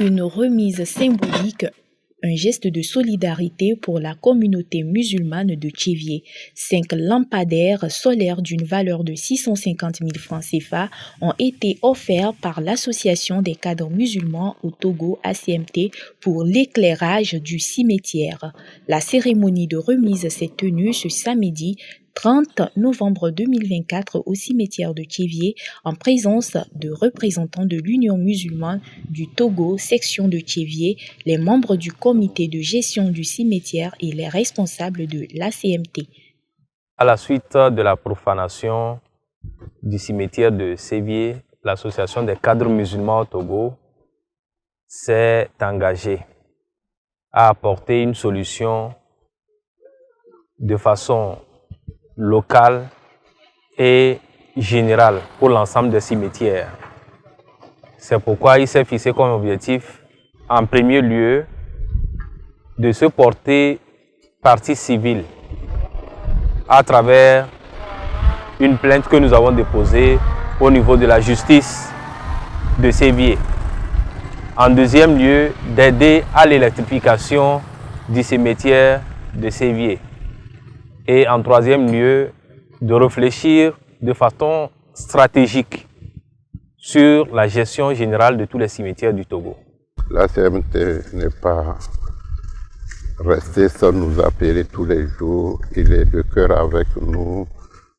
Une remise symbolique, un geste de solidarité pour la communauté musulmane de Tchévié. 5 lampadaires solaires d'une valeur de 650 000 francs CFA ont été offerts par l'Association des cadres musulmans au Togo ACMT pour l'éclairage du cimetière. La cérémonie de remise s'est tenue ce samedi 30 novembre 2024 au cimetière de Tchévié en présence de représentants de l'Union musulmane du Togo, section de Tchévié, les membres du comité de gestion du cimetière et les responsables de l'ACMT. À la suite de la profanation du cimetière de Sévier, l'association des cadres musulmans au Togo s'est engagée à apporter une solution de façon locale et générale pour l'ensemble des cimetières. C'est pourquoi il s'est fixé comme objectif, en premier lieu, de se porter partie civile à travers une plainte que nous avons déposée au niveau de la justice de Sévier. En deuxième lieu, d'aider à l'électrification du cimetière de Sévier. Et en troisième lieu, de réfléchir de façon stratégique sur la gestion générale de tous les cimetières du Togo. La CMT n'est pas restée sans nous appeler tous les jours. Il est de cœur avec nous.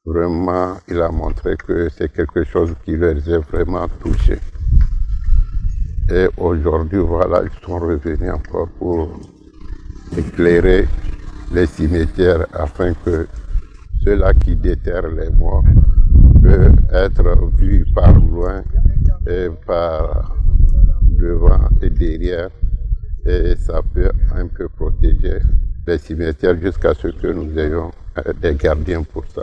Vraiment, il a montré que c'est quelque chose qui les a vraiment touchés. Et aujourd'hui, voilà, ils sont revenus encore pour éclairer les cimetières afin que ceux-là qui déterrent les morts peuvent être vus par loin et par devant et derrière. Et ça peut un peu protéger les cimetières jusqu'à ce que nous ayons des gardiens pour ça.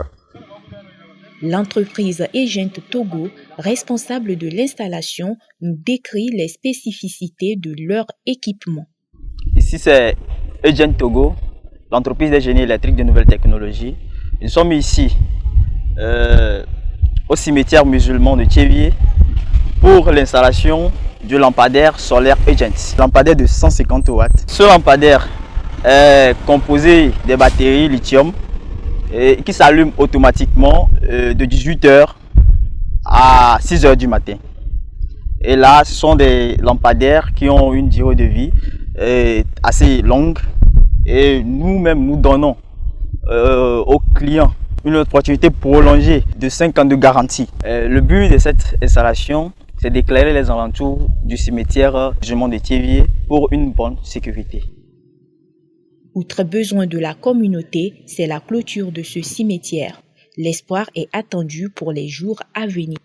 L'entreprise Egent Togo, responsable de l'installation, nous décrit les spécificités de leur équipement. Ici, c'est Egent Togo, l'entreprise des génies électriques de nouvelles technologies. Nous sommes ici au cimetière musulman de Tchévié pour l'installation du lampadaire solaire Egent, lampadaire de 150 watts. Ce lampadaire est composé des batteries lithium qui s'allument automatiquement de 18h à 6h du matin. Et là, ce sont des lampadaires qui ont une durée de vie assez longue. Et nous-mêmes, nous donnons aux clients une opportunité prolongée de 5 ans de garantie. Le but de cette installation, c'est d'éclairer les alentours du cimetière musulman de Tchévié pour une bonne sécurité. Outre besoin de la communauté, c'est la clôture de ce cimetière. L'espoir est attendu pour les jours à venir.